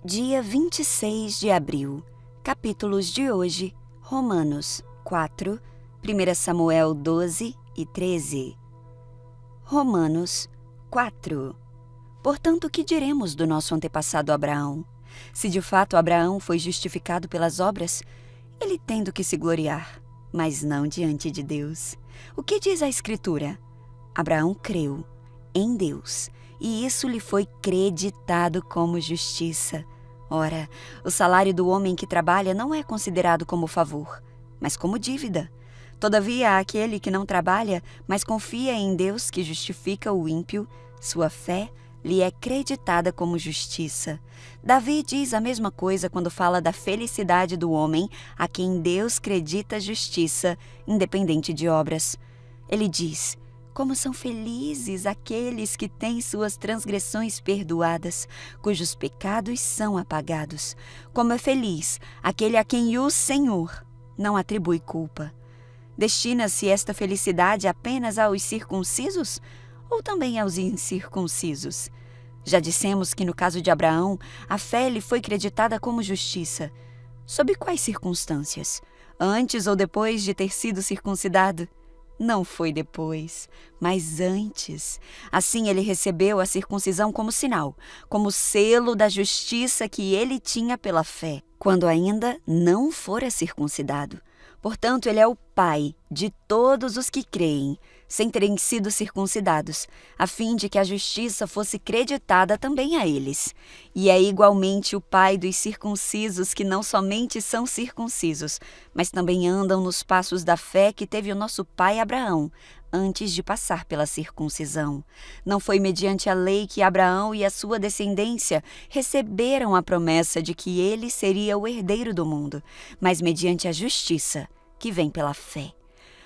Dia 26 de abril. Capítulos de hoje: Romanos 4, 1 Samuel 12 e 13. Romanos 4. Portanto, que diremos do nosso antepassado Abraão? Se de fato Abraão foi justificado pelas obras, ele tem do que se gloriar, mas não diante de Deus. O que diz a Escritura? Abraão creu em Deus, e isso lhe foi creditado como justiça. Ora, o salário do homem que trabalha não é considerado como favor, mas como dívida. Todavia, aquele que não trabalha, mas confia em Deus que justifica o ímpio, sua fé lhe é creditada como justiça. Davi diz a mesma coisa quando fala da felicidade do homem a quem Deus credita justiça, independente de obras. Ele diz: como são felizes aqueles que têm suas transgressões perdoadas, cujos pecados são apagados. Como é feliz aquele a quem o Senhor não atribui culpa. Destina-se esta felicidade apenas aos circuncisos ou também aos incircuncisos? Já dissemos que no caso de Abraão, a fé lhe foi creditada como justiça. Sob quais circunstâncias? Antes ou depois de ter sido circuncidado? Não foi depois, mas antes. Assim ele recebeu a circuncisão como sinal, como selo da justiça que ele tinha pela fé, quando ainda não fora circuncidado. Portanto, ele é o pai de todos os que creem, sem terem sido circuncidados, a fim de que a justiça fosse creditada também a eles. E é igualmente o pai dos circuncisos, que não somente são circuncisos, mas também andam nos passos da fé que teve o nosso pai Abraão, antes de passar pela circuncisão. Não foi mediante a lei que Abraão e a sua descendência receberam a promessa de que ele seria o herdeiro do mundo, mas mediante a justiça, que vem pela fé.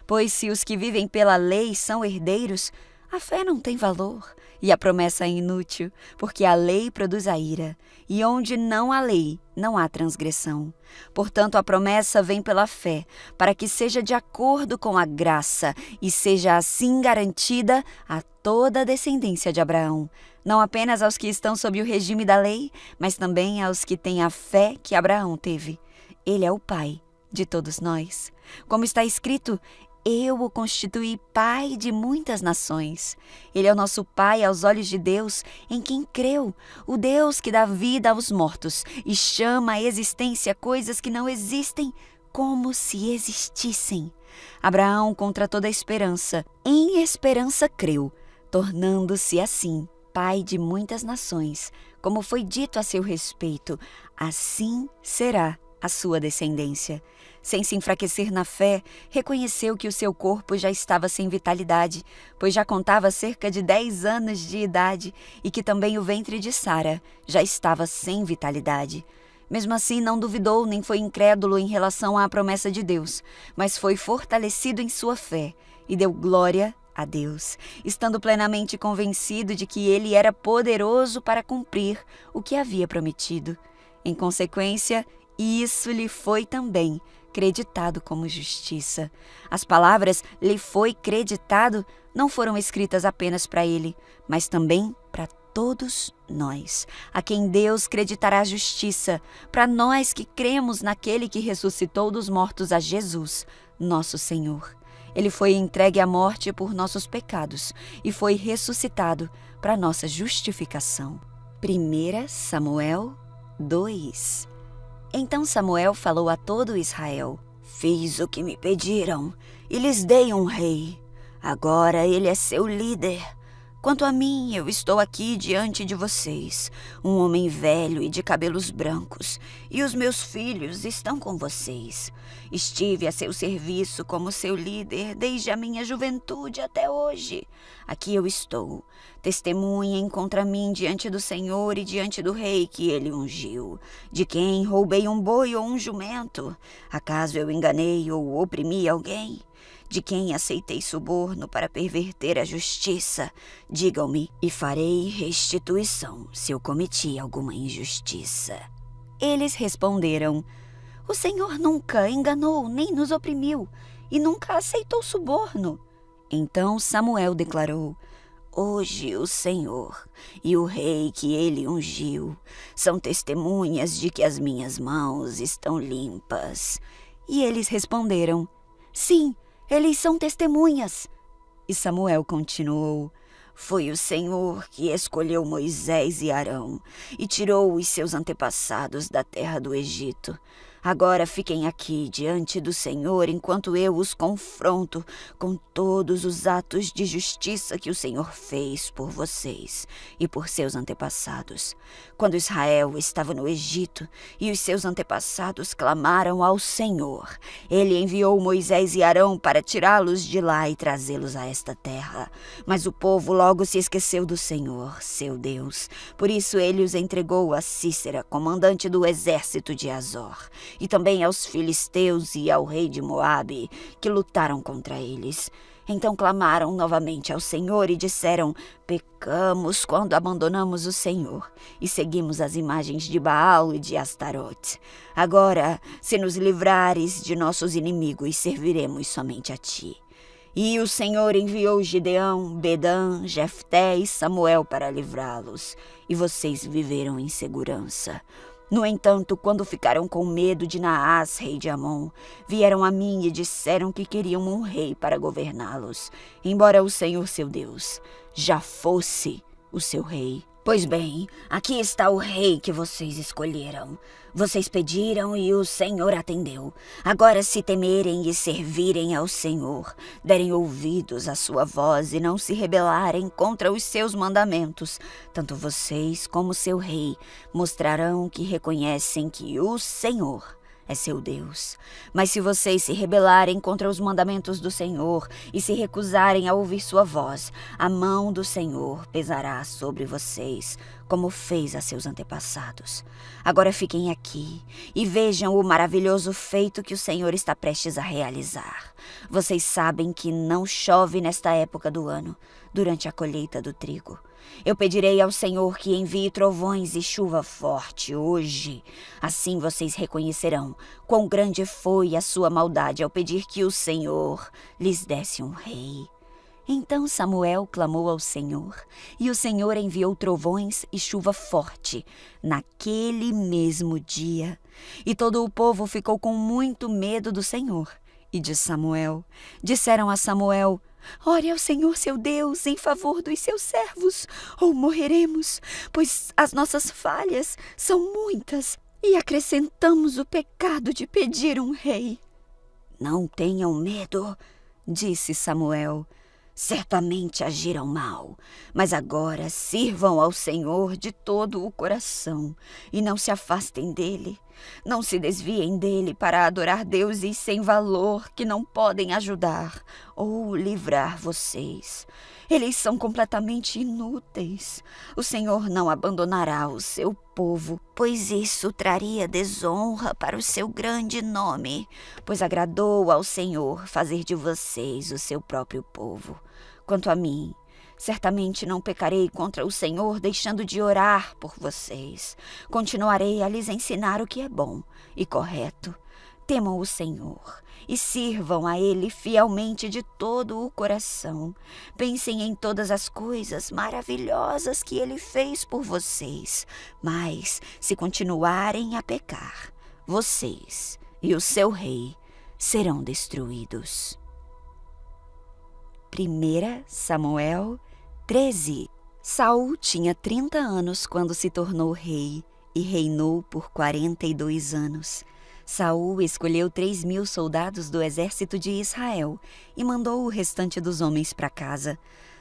Pois se os que vivem pela lei são herdeiros, a fé não tem valor e a promessa é inútil, porque a lei produz a ira, e onde não há lei, não há transgressão. Portanto, a promessa vem pela fé, para que seja de acordo com a graça e seja assim garantida a toda a descendência de Abraão, não apenas aos que estão sob o regime da lei, mas também aos que têm a fé que Abraão teve. Ele é o pai de todos nós. Como está escrito: eu o constituí pai de muitas nações. Ele é o nosso pai aos olhos de Deus, em quem creu, o Deus que dá vida aos mortos e chama à existência coisas que não existem como se existissem. Abraão, contra toda esperança, em esperança creu, tornando-se assim pai de muitas nações, como foi dito a seu respeito: assim será a sua descendência. Sem se enfraquecer na fé, reconheceu que o seu corpo já estava sem vitalidade, pois já contava cerca de 10 anos de idade, e que também o ventre de Sara já estava sem vitalidade. Mesmo assim, não duvidou nem foi incrédulo em relação à promessa de Deus, mas foi fortalecido em sua fé e deu glória a Deus, estando plenamente convencido de que ele era poderoso para cumprir o que havia prometido. Em consequência, isso lhe foi também creditado como justiça. As palavras "lhe foi creditado" não foram escritas apenas para ele, mas também para todos nós, a quem Deus creditará justiça, para nós que cremos naquele que ressuscitou dos mortos a Jesus, nosso Senhor. Ele foi entregue à morte por nossos pecados e foi ressuscitado para nossa justificação. 1 Samuel 2. Então Samuel falou a todo Israel: fiz o que me pediram e lhes dei um rei. Agora ele é seu líder. Quanto a mim, eu estou aqui diante de vocês, um homem velho e de cabelos brancos, e os meus filhos estão com vocês. Estive a seu serviço como seu líder desde a minha juventude até hoje. Aqui eu estou. Testemunhem contra mim diante do Senhor e diante do rei que ele ungiu. De quem roubei um boi ou um jumento? Acaso eu enganei ou oprimi alguém? De quem aceitei suborno para perverter a justiça? Digam-me, e farei restituição se eu cometi alguma injustiça. Eles responderam: o Senhor nunca enganou nem nos oprimiu, e nunca aceitou suborno. Então Samuel declarou: Hoje o Senhor e o rei que ele ungiu são testemunhas de que as minhas mãos estão limpas. E eles responderam: Sim, eles são testemunhas. E Samuel continuou: Foi o Senhor que escolheu Moisés e Arão e tirou os seus antepassados da terra do Egito. Agora fiquem aqui diante do Senhor enquanto eu os confronto com todos os atos de justiça que o Senhor fez por vocês e por seus antepassados. Quando Israel estava no Egito e os seus antepassados clamaram ao Senhor, ele enviou Moisés e Arão para tirá-los de lá e trazê-los a esta terra. Mas o povo logo se esqueceu do Senhor, seu Deus. Por isso ele os entregou a Sísera, comandante do exército de Azor, e também aos filisteus e ao rei de Moabe, que lutaram contra eles. Então clamaram novamente ao Senhor e disseram: Pecamos quando abandonamos o Senhor e seguimos as imagens de Baal e de Astarote. Agora, se nos livrares de nossos inimigos, serviremos somente a ti. E o Senhor enviou Gideão, Bedã, Jefté e Samuel para livrá-los, e vocês viveram em segurança. No entanto, quando ficaram com medo de Naás, rei de Amon, vieram a mim e disseram que queriam um rei para governá-los, embora o Senhor seu Deus já fosse o seu rei. Pois bem, aqui está o rei que vocês escolheram. Vocês pediram e o Senhor atendeu. Agora, se temerem e servirem ao Senhor, derem ouvidos à sua voz e não se rebelarem contra os seus mandamentos, tanto vocês como seu rei mostrarão que reconhecem que o Senhor é seu Deus. Mas se vocês se rebelarem contra os mandamentos do Senhor e se recusarem a ouvir sua voz, a mão do Senhor pesará sobre vocês, como fez a seus antepassados. Agora fiquem aqui e vejam o maravilhoso feito que o Senhor está prestes a realizar. Vocês sabem que não chove nesta época do ano, durante a colheita do trigo. Eu pedirei ao Senhor que envie trovões e chuva forte hoje. Assim vocês reconhecerão quão grande foi a sua maldade ao pedir que o Senhor lhes desse um rei. Então Samuel clamou ao Senhor, e o Senhor enviou trovões e chuva forte naquele mesmo dia. E todo o povo ficou com muito medo do Senhor e de Samuel. Disseram a Samuel: Ore ao Senhor seu Deus em favor dos seus servos, ou morreremos, pois as nossas falhas são muitas e acrescentamos o pecado de pedir um rei. Não tenham medo, disse Samuel. Certamente agiram mal, mas agora sirvam ao Senhor de todo o coração e não se afastem dele. Não se desviem dele para adorar deuses sem valor que não podem ajudar ou livrar vocês. Eles são completamente inúteis. O Senhor não abandonará o seu povo, pois isso traria desonra para o seu grande nome, pois agradou ao Senhor fazer de vocês o seu próprio povo. Quanto a mim, certamente não pecarei contra o Senhor deixando de orar por vocês. Continuarei a lhes ensinar o que é bom e correto. Temam o Senhor e sirvam a Ele fielmente de todo o coração. Pensem em todas as coisas maravilhosas que Ele fez por vocês. Mas, se continuarem a pecar, vocês e o seu rei serão destruídos. 1 Samuel 13. Saul tinha 30 anos quando se tornou rei e reinou por 42 anos. Saul escolheu 3.000 soldados do exército de Israel e mandou o restante dos homens para casa.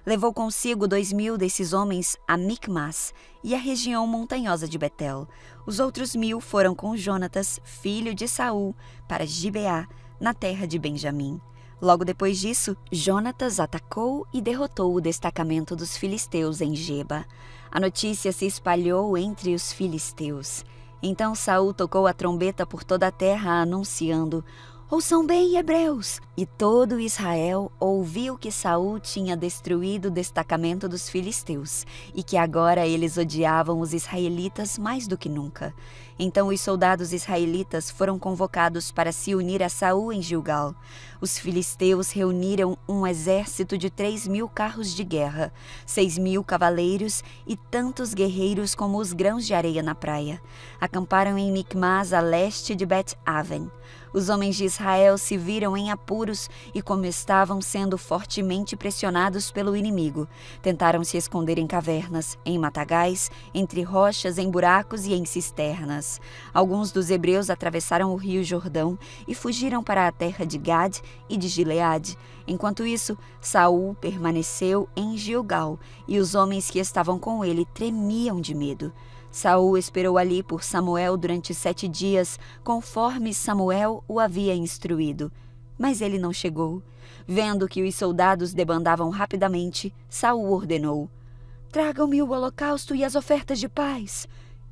Levou consigo 2.000 desses homens a Micmas e a região montanhosa de Betel. Os outros 1.000 foram com Jonatas, filho de Saul, para Gibeá, na terra de Benjamim. Logo depois disso, Jonatas atacou e derrotou o destacamento dos filisteus em Geba. A notícia se espalhou entre os filisteus. Então Saul tocou a trombeta por toda a terra, anunciando: Ouçam bem, hebreus! E todo Israel ouviu que Saul tinha destruído o destacamento dos filisteus e que agora eles odiavam os israelitas mais do que nunca. Então os soldados israelitas foram convocados para se unir a Saul em Gilgal. Os filisteus reuniram um exército de 3.000 carros de guerra, 6.000 cavaleiros e tantos guerreiros como os grãos de areia na praia. Acamparam em Micmas, a leste de Bet-Aven. Os homens de Israel se viram em apuros e, como estavam sendo fortemente pressionados pelo inimigo, tentaram se esconder em cavernas, em matagais, entre rochas, em buracos e em cisternas. Alguns dos hebreus atravessaram o rio Jordão e fugiram para a terra de Gad e de Gileade. Enquanto isso, Saul permaneceu em Gilgal e os homens que estavam com ele tremiam de medo. Saul esperou ali por Samuel durante 7 dias, conforme Samuel o havia instruído. Mas ele não chegou. Vendo que os soldados debandavam rapidamente, Saul ordenou: "Tragam-me o holocausto e as ofertas de paz."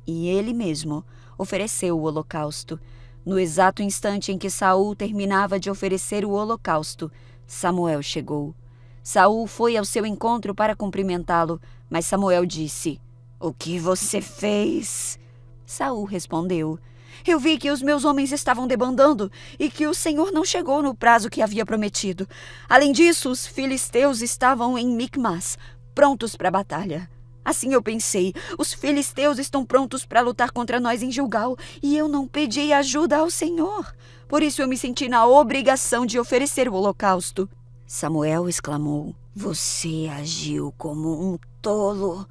E ele mesmo ofereceu o holocausto. No exato instante em que Saul terminava de oferecer o holocausto, Samuel chegou. Saul foi ao seu encontro para cumprimentá-lo, mas Samuel disse: "O que você fez?" Saul respondeu: "Eu vi que os meus homens estavam debandando e que o Senhor não chegou no prazo que havia prometido. Além disso, os filisteus estavam em Micmas, prontos para a batalha. Assim eu pensei, os filisteus estão prontos para lutar contra nós em Gilgal e eu não pedi ajuda ao Senhor. Por isso eu me senti na obrigação de oferecer o holocausto." Samuel exclamou: "Você agiu como um tolo.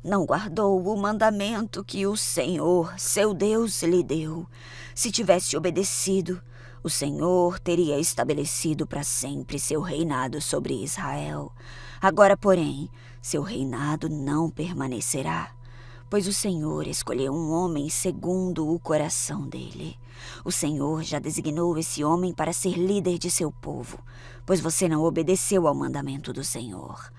Não guardou o mandamento que o Senhor, seu Deus, lhe deu. Se tivesse obedecido, o Senhor teria estabelecido para sempre seu reinado sobre Israel. Agora, porém, seu reinado não permanecerá, pois o Senhor escolheu um homem segundo o coração dele. O Senhor já designou esse homem para ser líder de seu povo, pois você não obedeceu ao mandamento do Senhor."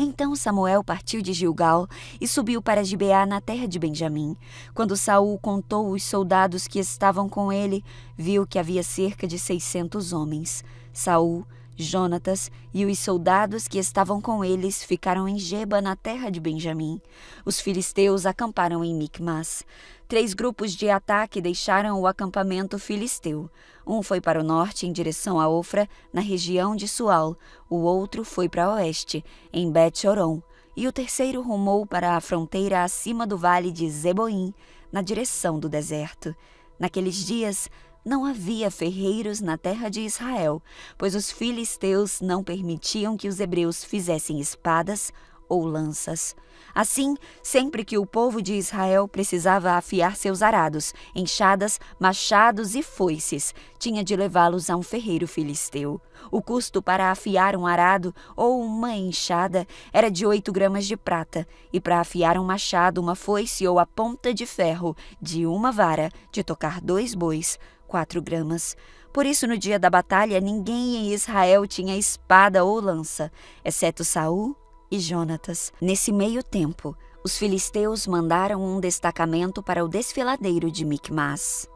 Então Samuel partiu de Gilgal e subiu para Gibeá na terra de Benjamim. Quando Saul contou os soldados que estavam com ele, viu que havia cerca de 600 homens. Saul, Jonatas e os soldados que estavam com eles ficaram em Geba, na terra de Benjamim. Os filisteus acamparam em Micmas. 3 grupos de ataque deixaram o acampamento filisteu. Um foi para o norte, em direção a Ofra, na região de Sual. O outro foi para o oeste, em Bet-Horon. E o terceiro rumou para a fronteira acima do vale de Zeboim, na direção do deserto. Naqueles dias, não havia ferreiros na terra de Israel, pois os filisteus não permitiam que os hebreus fizessem espadas ou lanças. Assim, sempre que o povo de Israel precisava afiar seus arados, enxadas, machados e foices, tinha de levá-los a um ferreiro filisteu. O custo para afiar um arado ou uma enxada era de 8 gramas de prata, e para afiar um machado, uma foice ou a ponta de ferro de uma vara, de tocar 2 bois, 4 gramas. Por isso, no dia da batalha, ninguém em Israel tinha espada ou lança, exceto Saul e Jonatas. Nesse meio tempo, os filisteus mandaram um destacamento para o desfiladeiro de Micmas.